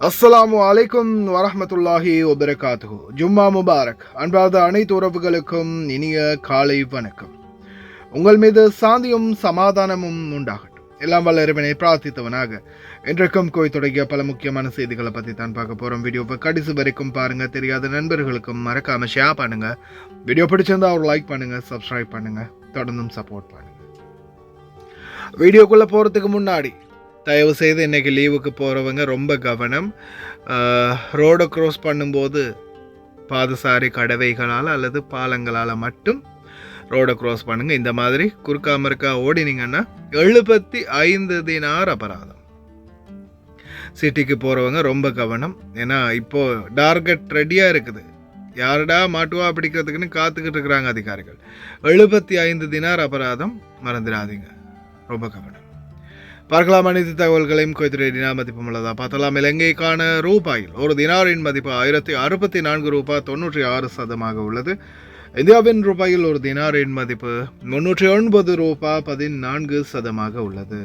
அஸ்ஸலாமு அலைக்கும் வரஹ்மத்துல்லாஹி வபரகாத்துஹு. ஜும்மா முபாரக். அன்பார்ந்த அனைத்து உறவுகளுக்கும் இனிய காலை வணக்கம். உங்கள் மீது சாந்தியும் சமாதானமும் உண்டாகட்டும். எல்லாம் வல்ல இறைவனை பிரார்த்தித்தவனாக இன்றைக்கும் கோய் தொடங்கிய பல முக்கியமான செய்திகளை பற்றி தான் பார்க்க போகிறோம். வீடியோவை கடைசி வரைக்கும் பாருங்க. தெரியாத நண்பர்களுக்கும் மறக்காம ஷேர் பண்ணுங்க. வீடியோ பிடிச்சிருந்தா ஒரு லைக் பண்ணுங்க, சப்ஸ்கிரைப் பண்ணுங்க, தொடர்ந்தும் சப்போர்ட் பண்ணுங்க. வீடியோக்குள்ள போறதுக்கு முன்னாடி தயவு செய்து இன்றைக்கி லீவுக்கு போகிறவங்க ரொம்ப கவனம். ரோடை க்ராஸ் பண்ணும்போது பாதசாரி கடவைகளால் அல்லது பாலங்களால் மட்டும் ரோடை க்ராஸ் பண்ணுங்கள். இந்த மாதிரி குறுக்கா மறுக்கா ஓடினீங்கன்னா 75 தினார் அபராதம். சிட்டிக்கு போகிறவங்க ரொம்ப கவனம். ஏன்னா இப்போது டார்கெட் ரெடியாக இருக்குது. யாருடா மாட்டுவா பிடிக்கிறதுக்குன்னு காத்துக்கிட்டு இருக்கிறாங்க அதிகாரிகள். 75 தினார் அபராதம், மறந்துடாதீங்க. ரொம்ப கவனம். பார்க்கலாம். அனைத்து தகவல்களையும் குவைத் டினார் மதிப்பு உள்ளதா பார்த்தலாம். இலங்கைக்கான ரூபாயில் ஒரு தினாரின் மதிப்பு 1064 ரூபாய் 96 உள்ளது. இந்தியாவின் ரூபாயில் ஒரு தினாரின் மதிப்பு 309 ரூபாய் 14 உள்ளது.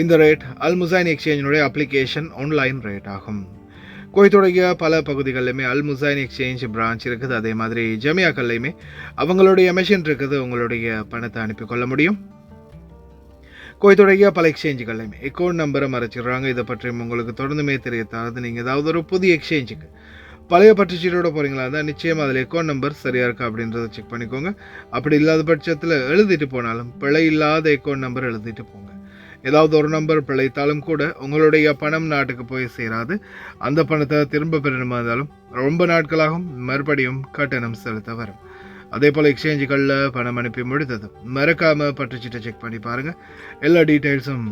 இந்த ரேட் அல் முசைன் எக்ஸ்சேஞ்சினுடைய அப்ளிகேஷன் ஆன்லைன் ரேட் ஆகும். குவைத்துடைய பல பகுதிகளிலுமே அல் முசைன் எக்ஸ்சேஞ்ச் பிரான்ச் இருக்குது. அதே மாதிரி ஜமியாக்கள்லையுமே அவங்களுடைய மெஷின் இருக்குது. உங்களுடைய பணத்தை அனுப்பிக்கொள்ள முடியும். குவைத்துடைய பல எக்ஸ்சேஞ்சுகள்லையுமே அக்கௌண்ட் நம்பரை மறைச்சிடுறாங்க. இதை பற்றி உங்களுக்கு தொடர்ந்துமே தெரியத்தாது. நீங்கள் ஏதாவது ஒரு புதிய எக்ஸ்சேஞ்சுக்கு பழைய பற்றுச்சீட்டோட போகிறீங்களா இருந்தால் நிச்சயம் அதில் அக்கௌண்ட் நம்பர் சரியாக இருக்கா அப்படின்றத செக் பண்ணிக்கோங்க. அப்படி இல்லாத பட்சத்தில் எழுதிட்டு போனாலும் பிழை இல்லாத அக்கௌண்ட் நம்பர் எழுதிட்டு போங்க. ஏதாவது ஒரு நம்பர் பிழைத்தாலும் கூட உங்களுடைய பணம் நாட்டுக்கு போய் சேராது. அந்த பணத்தை திரும்ப பெறணுமா இருந்தாலும் ரொம்ப நாட்களாகவும் மறுபடியும் கட்டணம் செலுத்த வரும். அதே போல் எக்ஸ்சேஞ்சுகளில் பணம் அனுப்பி முடித்தது மறக்காமல் பற்றுச்சீட்டை செக் பண்ணி பாருங்கள். எல்லா டீட்டெயில்ஸும்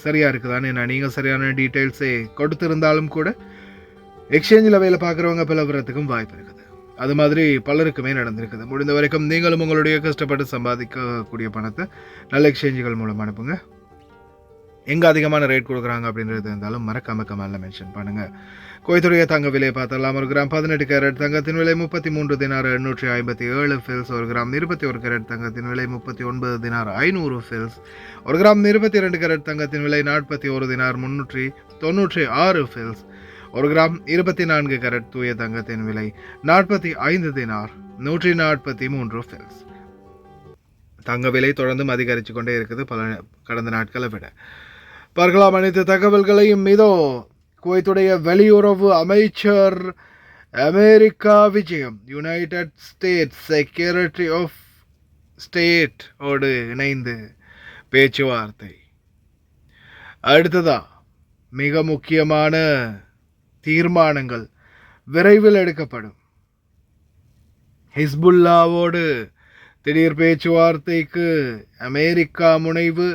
சரியாக இருக்குதான்னு. நீங்கள் சரியான டீட்டெயில்ஸை கொடுத்துருந்தாலும் கூட எக்ஸ்சேஞ்சில் வேலை பார்க்குறவங்க பிளவுறதுக்கும் வாய்ப்பு இருக்குது. அது மாதிரி பலருக்குமே நடந்திருக்குது. முடிந்த வரைக்கும் நீங்களும் உங்களுடைய கஷ்டப்பட்டு சம்பாதிக்கக்கூடிய பணத்தை நல்ல எக்ஸ்சேஞ்சுகள் மூலம் அனுப்புங்க. எங்கே அதிகமான ரேட் கொடுக்குறாங்க அப்படின்றது இருந்தாலும் மறக்காம கமெண்டில் மென்ஷன் பண்ணுங்கள். குவைத்துடைய தங்க விலையை பார்த்தலாம். ஒரு கிராம் 18 கேரட் தங்கத்தின் விலை 33 தினார் 857 ஃபில்ஸ். ஒரு கிராம் 21 கேரட் தங்கத்தின் விலை 39 தினார் 500 ஃபில்ஸ். ஒரு கிராம் 22 கேரட் தங்கத்தின் விலை 41 தினார் 396 ஃபில்ஸ். ஒரு கிராம் 24 கேரட் தூய தங்கத்தின் விலை 45 தினார் 143 ஃபில்ஸ். தங்க விலை தொடர்ந்தும் அதிகரித்து கொண்டே இருக்குது கடந்த நாட்களை விட. பார்க்கலாம். அனைத்து தகவல்களையும் இதோ குவைத்துடைய வெளியுறவு அமைச்சர் அமெரிக்கா விஜயம் United States Secretary of State ஓடு இணைந்து பேச்சுவார்த்தை. அடுத்ததா மிக முக்கியமான தீர்மானங்கள் விரைவில் எடுக்கப்படும். ஹிஸ்புல்லாவோடு திடீர் பேச்சுவார்த்தைக்கு அமெரிக்கா முனைவு.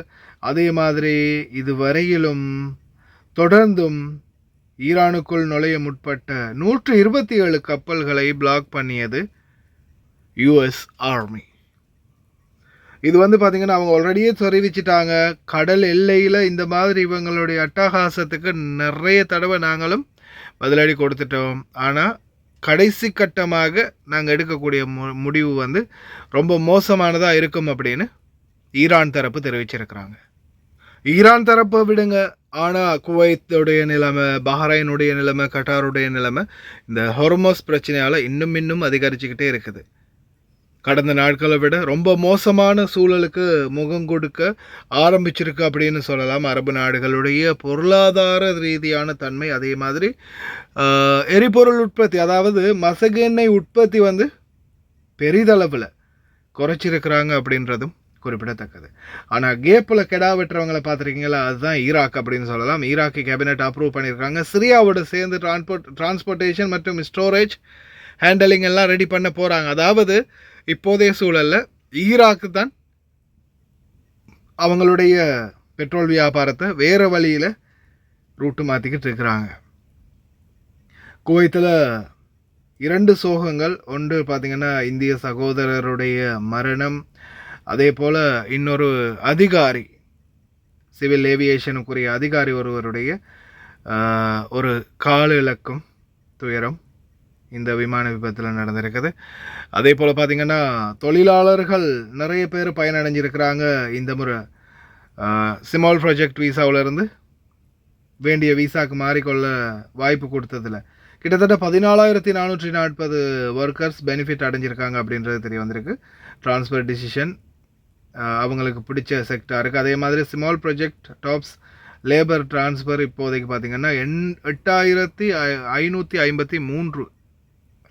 அதே மாதிரி இதுவரையிலும் தொடர்ந்தும் ஈரானுக்குள் நுழைய முற்பட்ட 127 கப்பல்களை பிளாக் பண்ணியது யுஎஸ் ஆர்மி. இது பார்த்திங்கன்னா அவங்க ஆல்ரெடியே தெரிவிச்சிட்டாங்க. கடல் எல்லையில் இந்த மாதிரி இவங்களுடைய அட்டகாசத்துக்கு நிறைய தடவை நாங்களும் பதிலடி கொடுத்துட்டோம். ஆனால் கடைசி கட்டமாக நாங்கள் எடுக்கக்கூடிய முடிவு ரொம்ப மோசமானதாக இருக்கும் அப்படின்னு ஈரான் தரப்பு தெரிவிச்சிருக்கிறாங்க. ஈரான் தரப்பை விடுங்க. ஆனால் குவைத்துடைய நிலைமை, பஹ்ரைனுடைய நிலைமை, கட்டாருடைய நிலைமை இந்த ஹொர்மோஸ் பிரச்சனையால் இன்னும் அதிகரிச்சுக்கிட்டே இருக்குது. கடந்த நாட்களை விட ரொம்ப மோசமான சூழலுக்கு முகம் கொடுக்க ஆரம்பிச்சிருக்கு அப்படின்னு சொல்லலாம். அரபு நாடுகளுடைய பொருளாதார ரீதியான தன்மை, அதே மாதிரி எரிபொருள் உற்பத்தி, அதாவது மசகு எண்ணெய் உற்பத்தி பெரிதளவில் குறைச்சிருக்கிறாங்க அப்படின்றதும் குறிப்பிடத்தக்கது. ஆனால் கேப்பில் கெடா வெட்டுறவங்களை பார்த்துருக்கீங்களா, அதுதான் ஈராக் அப்படின்னு சொல்லலாம். ஈராக்கு கேபினெட் அப்ரூவ் பண்ணியிருக்காங்க. சிரியாவோட சேர்ந்து டிரான்ஸ்போர்ட்டேஷன் மற்றும் ஸ்டோரேஜ் ஹேண்டலிங் எல்லாம் ரெடி பண்ண போகிறாங்க. அதாவது இப்போதைய சூழலில் ஈராக்கு தான் அவங்களுடைய பெட்ரோல் வியாபாரத்தை வேறு வழியில் ரூட்டு மாற்றிக்கிட்டு இருக்கிறாங்க. குவைத்தில் 2 சோகங்கள். ஒன்று பார்த்திங்கன்னா இந்திய சகோதரருடைய மரணம். அதே போல் இன்னொரு அதிகாரி, சிவில் ஏவியேஷனுக்குரிய அதிகாரி ஒருவருடைய ஒரு கால் இழக்கும் துயரம் இந்த விமான விபத்தில் நடந்திருக்குது. அதே போல் பார்த்திங்கன்னா தொழிலாளர்கள் நிறைய பேர் பயனடைஞ்சிருக்கிறாங்க. இந்த முறை ஸ்மால் ப்ராஜெக்ட் வீசாவிலிருந்து வேண்டிய விசாக்கு மாறிக்கொள்ள வாய்ப்பு கொடுத்ததில்ல கிட்டத்தட்ட 14,440 ஒர்க்கர்ஸ் பெனிஃபிட் அடைஞ்சிருக்காங்க அப்படின்றது தெரிய வந்திருக்கு. ட்ரான்ஸ்ஃபர் டிசிஷன் அவங்களுக்கு பிடிச்ச செக்டாருக்கு. அதே மாதிரி small project tops labour transfer இப்போதைக்கு பார்த்திங்கன்னா 8,553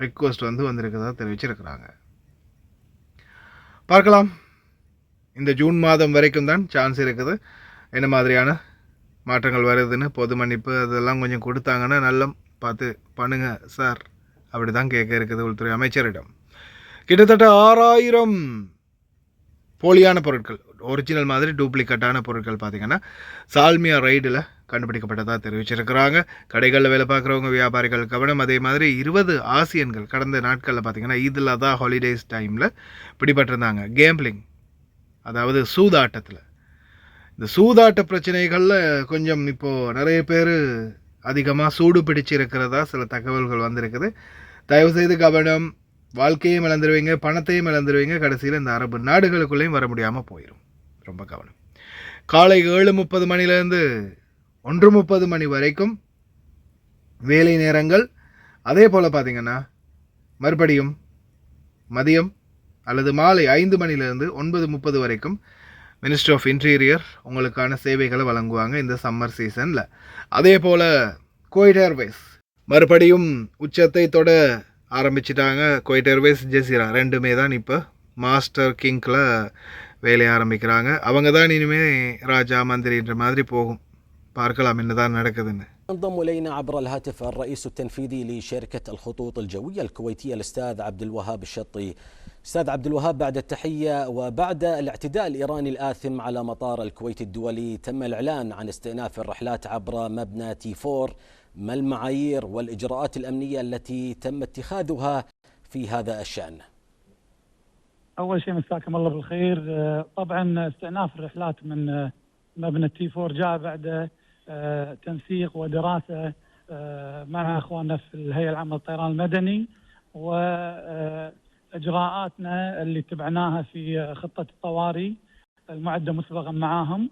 ரிக்வஸ்ட் வந்திருக்கிறதா தெரிவிச்சிருக்கிறாங்க. பார்க்கலாம், இந்த ஜூன் மாதம் வரைக்கும் தான் சான்ஸ் இருக்குது. என்ன மாதிரியான மாற்றங்கள் வருதுன்னு பொது மன்னிப்பு அதெல்லாம் கொஞ்சம் கொடுத்தாங்கன்னா நல்லா பார்த்து பண்ணுங்க சார், அப்படி தான் கேட்க இருக்குது உள்துறை அமைச்சரிடம். கிட்டத்தட்ட 6,000 போலியான பொருட்கள், ஒரிஜினல் மாதிரி டூப்ளிகேட்டான பொருட்கள் பார்த்திங்கன்னா சால்மியா ரைடில் கண்டுபிடிக்கப்பட்டதாக தெரிவிச்சிருக்கிறாங்க. கடைகளில் வேலை பார்க்குறவங்க வியாபாரிகள் கவனம். அதே மாதிரி 20 ஆசியன்கள் கடந்த நாட்களில் பார்த்திங்கன்னா இதில் தான் ஹாலிடேஸ் டைமில் பிடிபட்டிருந்தாங்க. கேம்பிளிங், அதாவது சூதாட்டத்தில். இந்த சூதாட்ட பிரச்சனைகளில் கொஞ்சம் இப்போது நிறைய பேர் அதிகமாக சூடு பிடிச்சிருக்கிறதா சில தகவல்கள் வந்திருக்குது. தயவுசெய்து கவனம், வாழ்க்கையும் இழந்துருவீங்க, பணத்தையும் இழந்துருவீங்க, கடைசியில் இந்த அரபு நாடுகளுக்குள்ளேயும் வர முடியாமல் போயிடும். ரொம்ப கவனம். காலை 7:30 மணிலேருந்து 1:30 மணி வரைக்கும் வேலை நேரங்கள். அதே போல் பார்த்திங்கன்னா மறுபடியும் மதியம் அல்லது மாலை 5 மணிலேருந்து 9:30 வரைக்கும் மினிஸ்ட்ரி ஆஃப் இன்டீரியர் உங்களுக்கான சேவைகளை வழங்குவாங்க இந்த சம்மர் சீசனில். அதே போல் குவைட் ஏர்வேஸ் மறுபடியும் உச்சத்தை தொட ஆரம்பிச்சிட்டாங்க. குவைட் ஏர்வேஸ், ஜெசிரா ரெண்டுமே தான் இப்போ மாஸ்டர் கிங்கில் வேலையை ஆரம்பிக்கிறாங்க. அவங்க தான் இனிமேல் ராஜா மந்திரின்ற மாதிரி போகும். பார்க்கலாம் என்னதான் நடக்குதுன்னு. انضم إلينا عبر الهاتف الرئيس التنفيذي لشركة الخطوط الجوية الكويتية الأستاذ عبد الوهاب الشطي. أستاذ عبد الوهاب، بعد التحية وبعد الاعتداء الإيراني الآثم على مطار الكويت الدولي تم الإعلان عن استئناف الرحلات عبر مبنى تي4. ما المعايير والإجراءات الأمنية التي تم اتخاذها في هذا الشأن؟ أول شيء مساكم الله بالخير. طبعا استئناف الرحلات من مبنى تي4 جاء بعد تنسيق ودراسة مع أخواننا في الهيئة العامة للطيران المدني وإجراءاتنا اللي اتبعناها في خطة الطوارئ المعدة مسبقا معاهم.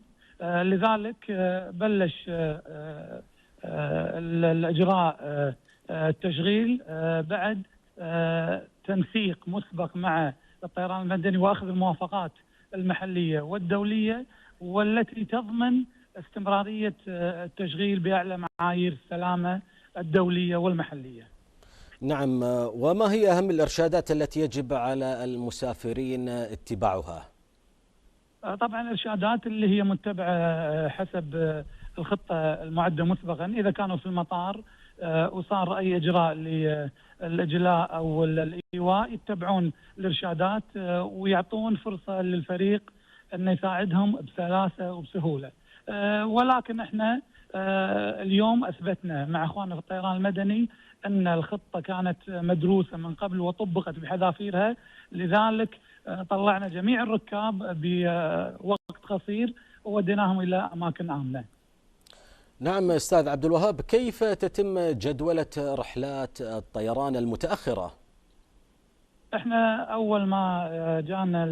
لذلك بلش الإجراء التشغيل بعد تنسيق مسبق مع الطيران المدني وأخذ الموافقات المحلية والدولية والتي تضمن استمرارية التشغيل بأعلى معايير السلامة الدولية والمحلية. نعم، وما هي أهم الإرشادات التي يجب على المسافرين اتباعها؟ طبعا الإرشادات اللي هي متبعة حسب الخطة المعدة مسبقا. إذا كانوا في المطار وصار أي إجراء للإجلاء أو الإيواء يتبعون الإرشادات ويعطون فرصة للفريق أن يساعدهم بسلاسة وبسهولة. ولكن احنا اليوم أثبتنا مع أخواننا في الطيران المدني أن الخطة كانت مدروسة من قبل وطبقت بحذافيرها. لذلك طلعنا جميع الركاب بوقت قصير ووديناهم إلى أماكن آمنة. نعم أستاذ عبد الوهاب، كيف تتم جدولة رحلات الطيران المتأخرة؟ احنا أول ما جانا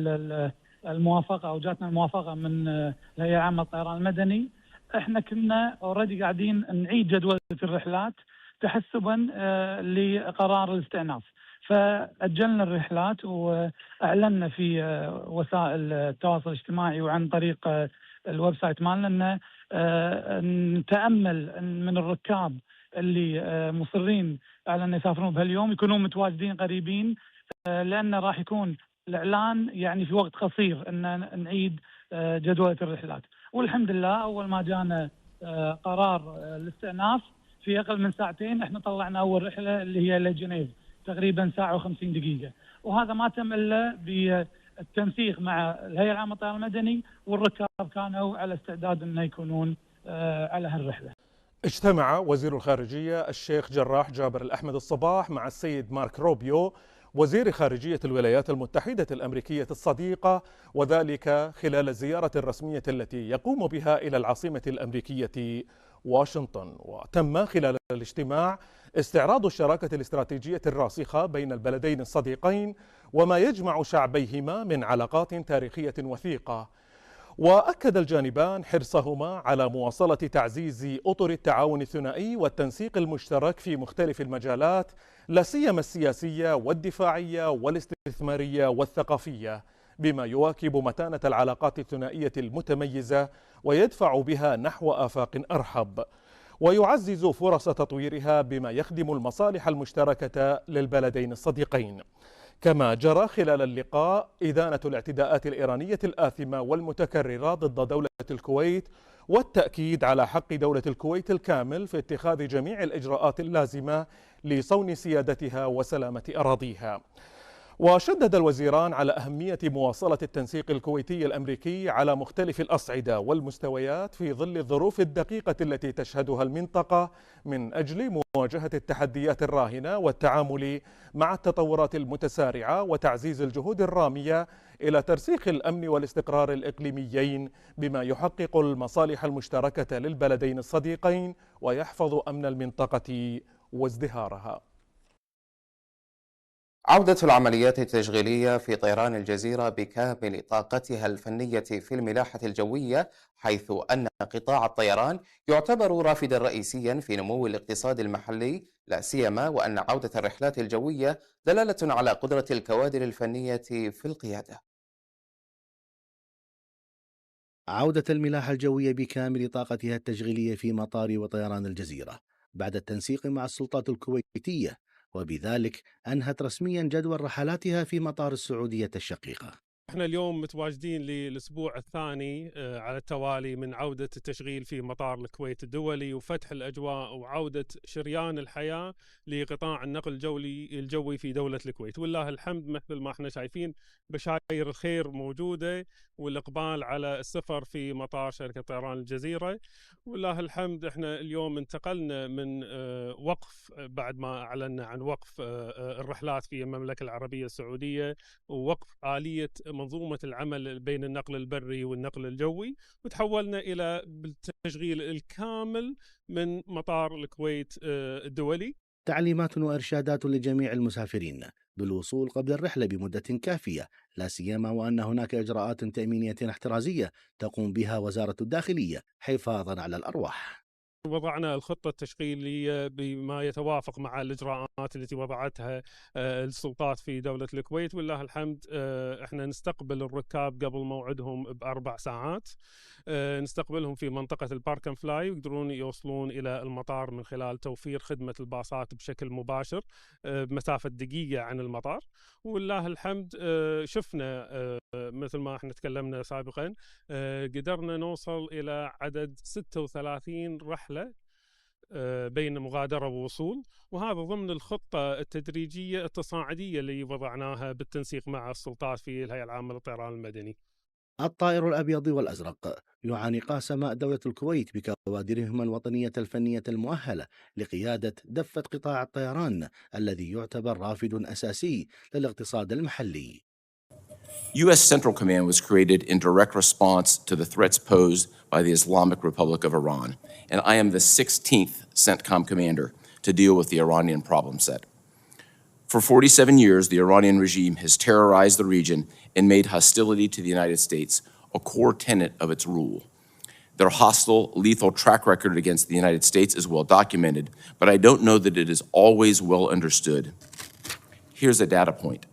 الموافقة أو جاتنا الموافقة من الهيئة العامة للطيران المدني، احنا كنا اوريدي قاعدين نعيد جدولة الرحلات تحسبا لقرار الاستئناف، فأجلنا الرحلات وأعلنا في وسائل التواصل الاجتماعي وعن طريق الويب سايت مالنا أن نتأمل من الركاب اللي مصرين على أن يسافرون بهاليوم يكونون متواجدين قريبين، لأن راح يكون الإعلان يعني في وقت قصير أن نعيد جدولة الرحلات. والحمد لله أول ما جانا قرار الاستئناف في أقل من ساعتين احنا طلعنا أول رحلة اللي هي لجنيف تقريبا ساعة و50 دقيقة، وهذا ما تم إلا بالتنسيق مع الهيئة العامة للطيران المدني، والركاب كانوا على استعداد أن يكونون على هالرحلة. اجتمع وزير الخارجية الشيخ جراح جابر الأحمد الصباح مع السيد مارك روبيو وزير خارجية الولايات المتحدة الأمريكية الصديقة، وذلك خلال الزيارة الرسمية التي يقوم بها إلى العاصمة الأمريكية واشنطن. وتم خلال الاجتماع استعراض الشراكة الاستراتيجية الراسخة بين البلدين الصديقين وما يجمع شعبيهما من علاقات تاريخية وثيقة. وأكد الجانبان حرصهما على مواصلة تعزيز أطر التعاون الثنائي والتنسيق المشترك في مختلف المجالات، لا سيما السياسية والدفاعية والاستثمارية والثقافية، بما يواكب متانة العلاقات الثنائية المتميزة ويدفع بها نحو آفاق أرحب، ويعزز فرص تطويرها بما يخدم المصالح المشتركة للبلدين الصديقين. كما جرى خلال اللقاء إدانة الاعتداءات الإيرانية الآثمة والمتكررة ضد دولة الكويت، والتأكيد على حق دولة الكويت الكامل في اتخاذ جميع الإجراءات اللازمة لصون سيادتها وسلامة أراضيها. وشدد الوزيران على أهمية مواصلة التنسيق الكويتي الأمريكي على مختلف الأصعدة والمستويات في ظل الظروف الدقيقة التي تشهدها المنطقة من أجل مواجهة التحديات الراهنة والتعامل مع التطورات المتسارعة وتعزيز الجهود الرامية إلى ترسيخ الأمن والاستقرار الإقليميين بما يحقق المصالح المشتركة للبلدين الصديقين ويحفظ أمن المنطقة وازدهارها. عودة العمليات التشغيلية في طيران الجزيرة بكامل طاقتها الفنية في الملاحة الجوية، حيث أن قطاع الطيران يعتبر رافدا رئيسيا في نمو الاقتصاد المحلي، لا سيما وأن عودة الرحلات الجوية دلالة على قدرة الكوادر الفنية في القيادة. عودة الملاحة الجوية بكامل طاقتها التشغيلية في مطار وطيران الجزيرة بعد التنسيق مع السلطات الكويتية، وبذلك أنهت رسميا جدول رحلاتها في مطار السعودية الشقيقة. احنا اليوم متواجدين للاسبوع الثاني على التوالي من عودة التشغيل في مطار الكويت الدولي وفتح الاجواء وعودة شريان الحياة لقطاع النقل الجوي في دولة الكويت، والله الحمد مثل ما احنا شايفين بشاير الخير موجودة والاقبال على السفر في مطار شركة طيران الجزيرة، والله الحمد احنا اليوم انتقلنا من وقف بعد ما اعلنا عن وقف الرحلات في المملكة العربية السعودية ووقف آلية منظومة العمل بين النقل البري والنقل الجوي، وتحولنا إلى التشغيل الكامل من مطار الكويت الدولي. تعليمات وإرشادات لجميع المسافرين بالوصول قبل الرحلة بمدة كافية، لا سيما وأن هناك إجراءات تأمينية احترازية تقوم بها وزارة الداخلية حفاظا على الأرواح. وضعنا الخطة التشغيلية بما يتوافق مع الإجراءات التي وضعتها السلطات في دولة الكويت، والله الحمد احنا نستقبل الركاب قبل موعدهم ب4 ساعات، نستقبلهم في منطقة البارك اند فلاي ويقدرون يوصلون إلى المطار من خلال توفير خدمة الباصات بشكل مباشر بمسافة دقيقة عن المطار، والله الحمد شفنا مثل ما احنا تكلمنا سابقا قدرنا نوصل إلى عدد 36 رحلة بين مغادرة ووصول، وهذا ضمن الخطة التدريجية التصاعدية اللي وضعناها بالتنسيق مع السلطات في الهيئة العامة للطيران المدني. الطائر الأبيض والأزرق يعانقا سماء دولة الكويت بكوادرهما الوطنية الفنية المؤهلة لقيادة دفة قطاع الطيران الذي يعتبر رافد أساسي للاقتصاد المحلي. U.S. Central Command was created in direct response to the threats posed by the Islamic Republic of Iran, and I am the 16th CENTCOM commander to deal with the Iranian problem set. For 47 years, the Iranian regime has terrorized the region and made hostility to the United States a core tenet of its rule. Their hostile, lethal track record against the United States is well documented, but I don't know that it is always well understood. Here's a data point.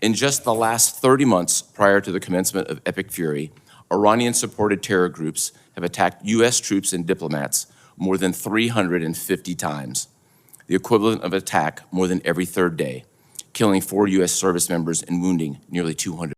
In just the last 30 months prior to the commencement of Epic Fury, Iranian-supported terror groups have attacked U.S. troops and diplomats more than 350 times, the equivalent of an attack more than every third day, killing 4 U.S. service members and wounding nearly 200.